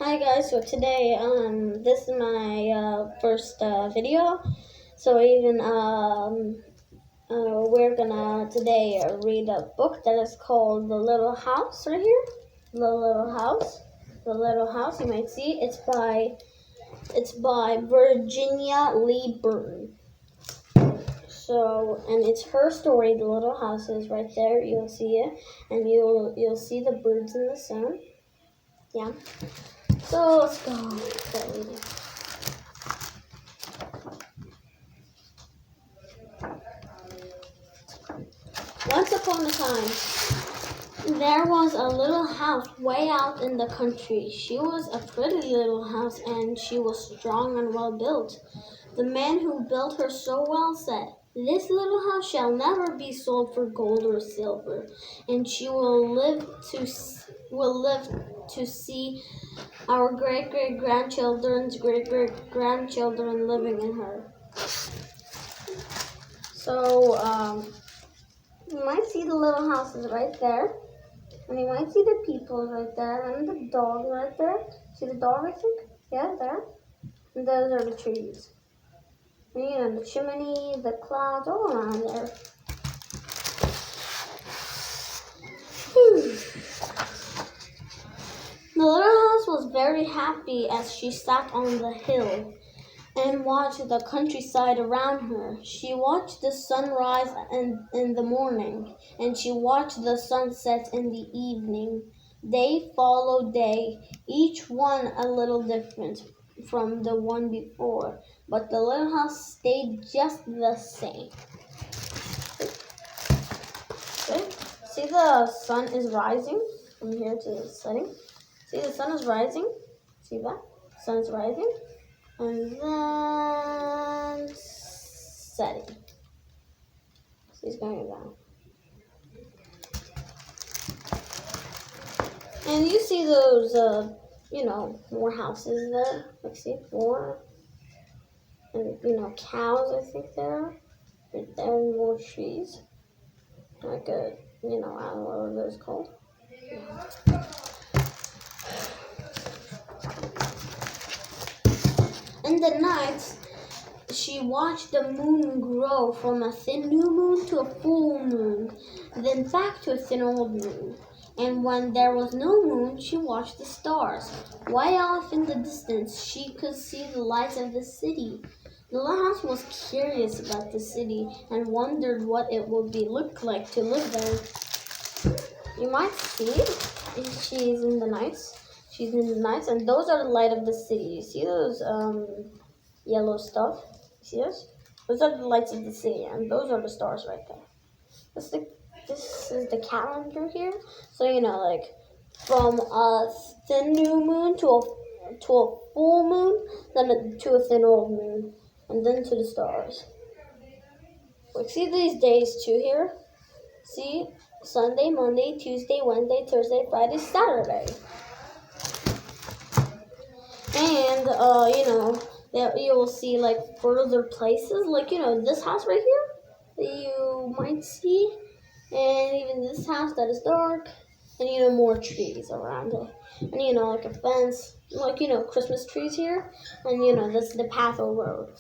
Hi guys, so today this is my first video. So even we're gonna today read a book that is called The Little House right here. The Little House. The Little House, you might see it's by Virginia Lee Burton. So, and it's her story. The Little House is right there. You'll see it, and you'll see the birds in the sun. Yeah. So let's go. Start reading. Once upon a time, there was a little house way out in the country. She was a pretty little house, and she was strong and well built. The man who built her so well said, "This little house shall never be sold for gold or silver, and she will live to see our great great grandchildren's great great grandchildren living in her." So you might see the little houses right there. And you might see the people right there and the dog right there. See the dog, I think? Yeah, there. And those are the trees. And you know, the chimney, the clouds, all around there. Whew. The little house was very happy as she sat on the hill and watched the countryside around her. She watched the sunrise in the morning, and she watched the sunset in the evening. Day followed day, each one a little different from the one before, but the little house stayed just the same. Okay. See, the sun is rising from here to the setting. See, the sun is rising. See that? The sun is rising. And then setting. So he's going down. And you see those, more houses there. Like, see, more. And, cows, I think there. Right there, and more trees. Like a, I don't know what those called. In the night, she watched the moon grow from a thin new moon to a full moon, then back to a thin old moon. And when there was no moon, she watched the stars. Way off in the distance, she could see the lights of the city. The little house was curious about the city and wondered what it would look like to live there. You might see she's in the nights. She's in the nights, and those are the light of the city. You see those yellow stuff? See those? Those are the lights of the city, and those are the stars right there. This is the calendar here. So like from a thin new moon to a full moon, then to a thin old moon, and then to the stars. Like, see these days too here. See, Sunday, Monday, Tuesday, Wednesday, Thursday, Friday, Saturday. And there you will see like further places, like this house right here that you might see, and even this house that is dark, and more trees around it, and like a fence, like Christmas trees here, and this is the path or road.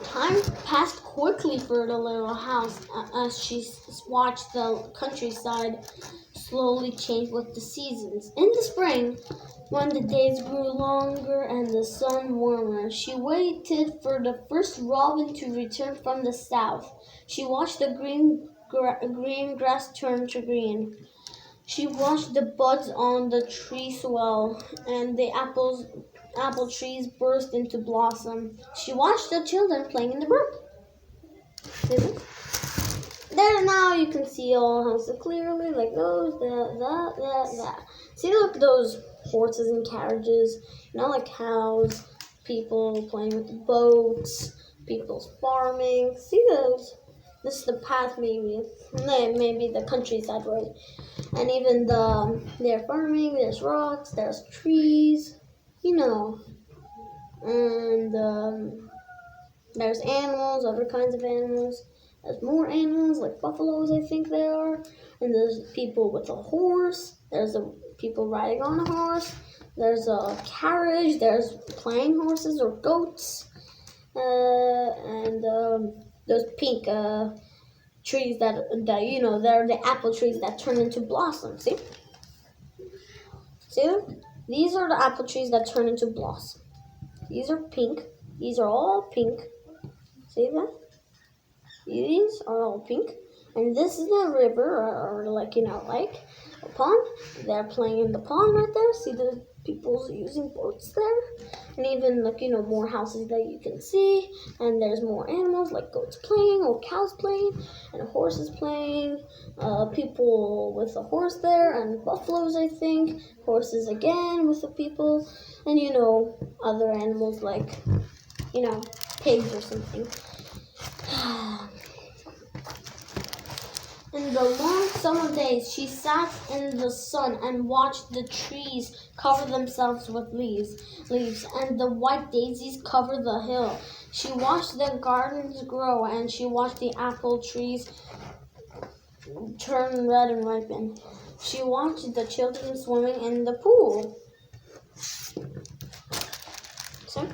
Time passed quickly for the little house as she watched the countryside slowly change with the seasons. In the spring, when the days grew longer and the sun warmer, she waited for the first robin to return from the south. She watched the green grass turn to green. She watched the buds on the tree swell and the apple trees burst into blossom. She watched the children playing in the brook. There now you can see all houses clearly, like those, that. See, look, those horses and carriages, like cows, people playing with the boats, people's farming. See those? This is the path, maybe the countryside road, and even they're farming. There's rocks, there's trees, and there's animals, other kinds of animals. There's more animals like buffaloes, I think they are. And there's people with a horse. There's people riding on a horse. There's a carriage. There's playing horses or goats. And those pink trees that they're the apple trees that turn into blossoms. See? See? These are the apple trees that turn into blossom. These are pink. These are all pink. See that? These are all pink. And this is the river, or like, like a pond. They're playing in the pond right there. See the people using boats there? And even, like, more houses that you can see. And there's more animals, like goats playing, or cows playing, and horses playing. People with a horse there, and buffaloes, I think. Horses again with the people. And, other animals like, pigs or something. In the long summer days, she sat in the sun and watched the trees cover themselves with leaves, and the white daisies cover the hill. She watched the gardens grow, and she watched the apple trees turn red and ripen. She watched the children swimming in the pool. So,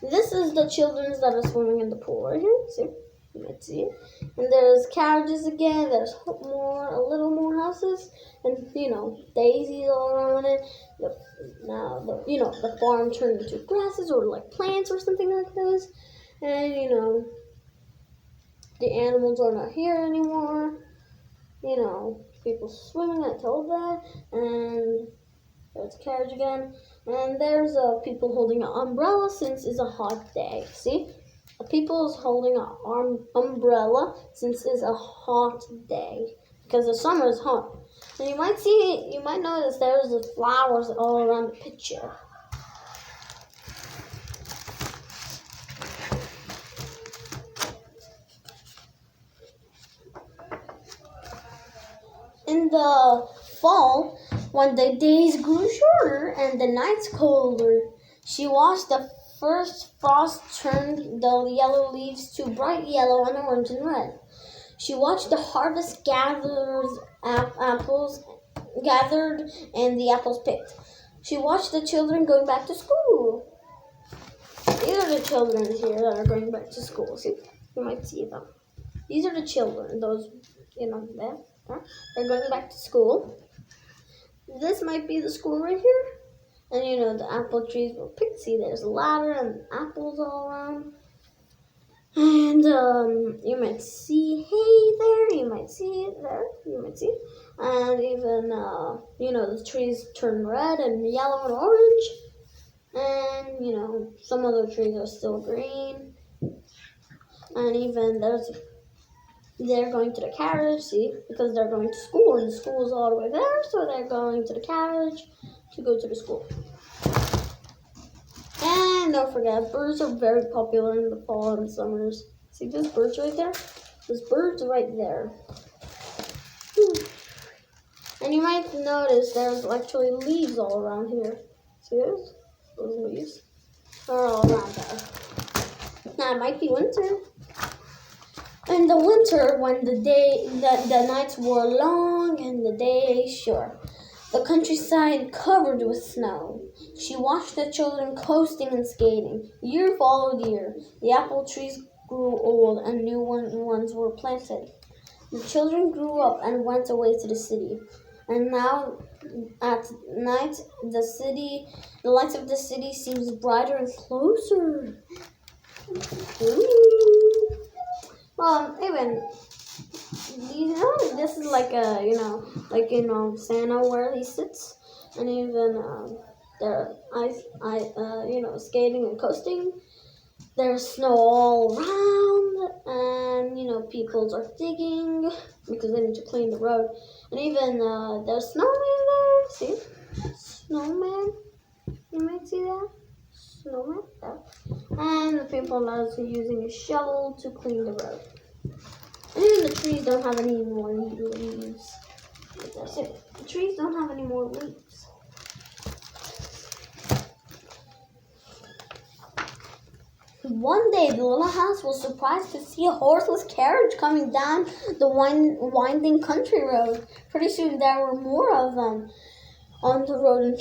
this is the children that are swimming in the pool right here. See? Let's see. And there's carriages again. There's a little more houses, and daisies all around it. The farm turned into grasses or like plants or something like this. And the animals are not here anymore. People swimming. I told that. And there's a carriage again. And there's people holding an umbrella since it's a hot day. See? People is holding an umbrella since it's a hot day because the summer is hot. And you might notice there's the flowers all around the picture. In the fall, when the days grew shorter and the nights colder, she watched the first frost turned the yellow leaves to bright yellow and orange and red. She watched the harvest gathered and the apples picked. She watched the children going back to school. These are the children here that are going back to school. See, you might see them. These are the children. Those, there. They're going back to school. This might be the school right here. And the apple trees were picked. See, there's a ladder and apples all around. And you might see hay there. You might see it there. You might see. And even, the trees turn red and yellow and orange. And, some other trees are still green. And even they're going to the carriage, see, because they're going to school. And the school is all the way there. So they're going to the carriage to go to the school. And don't forget, birds are very popular in the fall and summers. See those birds right there? Those birds right there. And you might notice there's actually leaves all around here. See those? Those leaves are all around there. Now it might be winter. In the winter, when the nights were long and the days short, the countryside covered with snow. She watched the children coasting and skating. Year followed year. The apple trees grew old and new ones were planted. The children grew up and went away to the city. And now at night the lights of the city seems brighter and closer. Ooh. Even this is like Santa where he sits, and even there skating and coasting. There's snow all around, and people are digging because they need to clean the road. And even there's snowman there. See, snowman. You might see that snowman there. And the people are also using a shovel to clean the road. And even the trees don't have any more leaves. That's it. The trees don't have any more leaves. One day, the little house was surprised to see a horseless carriage coming down the winding country road. Pretty soon, there were more of them on the road, and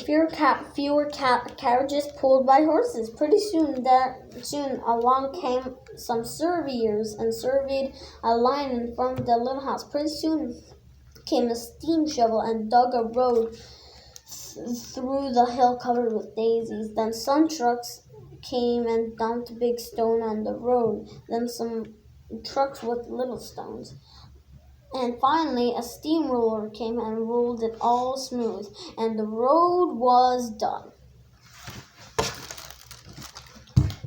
fewer carriages pulled by horses. Pretty soon, along came some surveyors and surveyed a line in front of the little house. Pretty soon came a steam shovel and dug a road through the hill covered with daisies. Then some trucks came and dumped a big stone on the road. Then some trucks with little stones. And finally, a steamroller came and rolled it all smooth, and the road was done.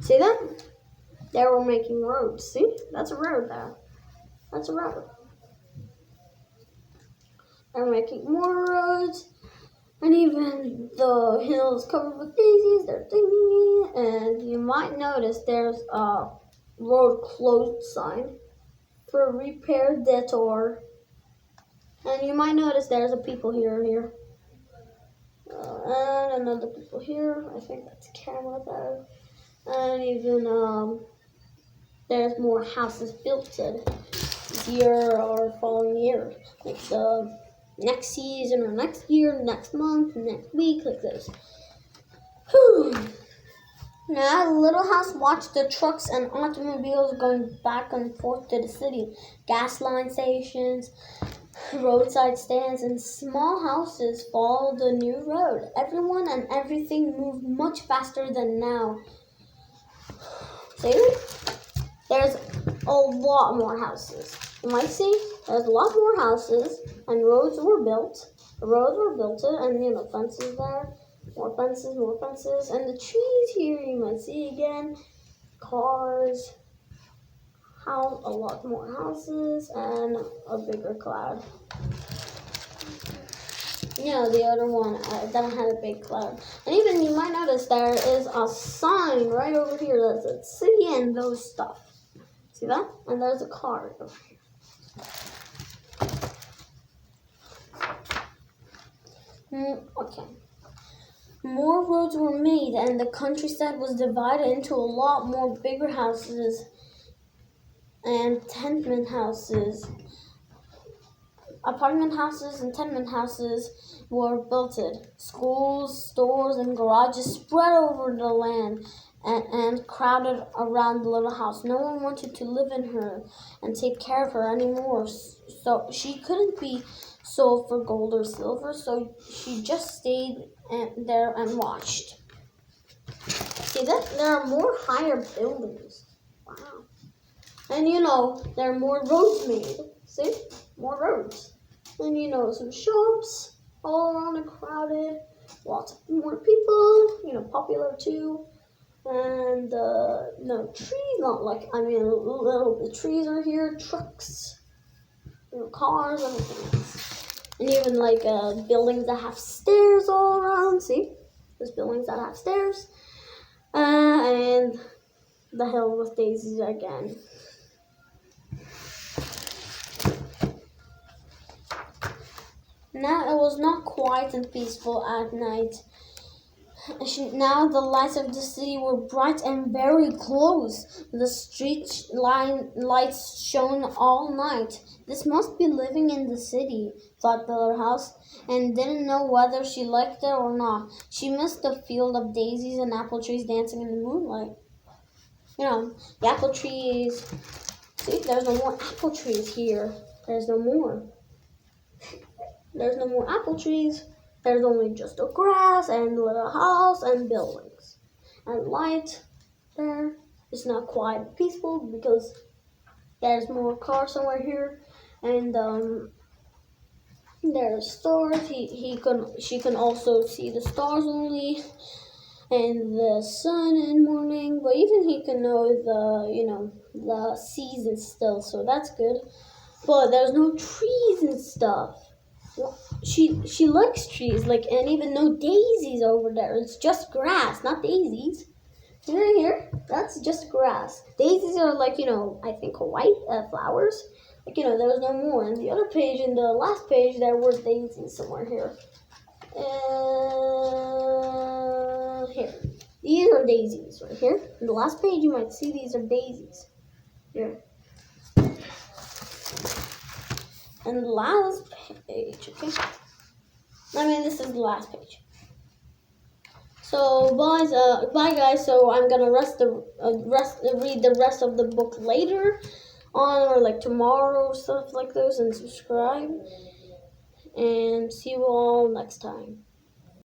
See that? They were making roads. See? That's a road there. That's a road. They're making more roads, and even the hills covered with daisies, they're digging it. And you might notice there's a road closed sign for repair detour. And you might notice there's a people here. And another people here. I think that's a camera there. And even there's more houses built this year or following year. Like the next season or next year, next month, next week, like this. Whew. Now the little house watched the trucks and automobiles going back and forth to the city. Gas line stations, roadside stands, and small houses followed the new road. Everyone and everything moved much faster than now. See? There's a lot more houses. You might see there's a lot more houses, and roads were built. The roads were built, and fences there. More fences, and the trees here you might see again. Cars, a lot more houses, and a bigger cloud. The other one doesn't have a big cloud. And even you might notice there is a sign right over here that says city and those stuff. See that? And there's a car over here. Okay. More roads were made, and the countryside was divided into a lot more bigger houses and tenement houses. Apartment houses and tenement houses were built. Schools, stores, and garages spread over the land and crowded around the little house. No one wanted to live in her and take care of her anymore, so she couldn't be sold for gold or silver, so she just stayed there and watched. See that? There are more higher buildings. Wow. And there are more roads made. See? More roads. And some shops all around and crowded. Lots more people, popular too. And no trees, the trees are here, trucks, cars, everything else. And even buildings that have stairs all around. See? There's buildings that have stairs. And the hill with daisies again. Now it was not quiet and peaceful at night. Now the lights of the city were bright and very close. The street lights shone all night. This must be living in the city, thought the little house, and didn't know whether she liked it or not. She missed the field of daisies and apple trees dancing in the moonlight. The apple trees. See, there's no more apple trees here. There's no more. There's no more apple trees. There's only just a grass and a little house and buildings. And light there. It's not quite peaceful because there's more cars somewhere here. And there's stars. She can also see the stars only. And the sun in the morning. But even he can know the season still. So that's good. But there's no trees and stuff. She likes trees, and even no daisies over there. It's just grass, not daisies. See right here? That's just grass. Daisies are I think white flowers. There was no more. And the other page, in the last page, there were daisies somewhere here. Here. These are daisies right here. In the last page, you might see these are daisies. Here. And the last page, okay? This is the last page. So, bye guys. So I'm gonna read the rest of the book later on, or like tomorrow, stuff like those, and subscribe. And see you all next time.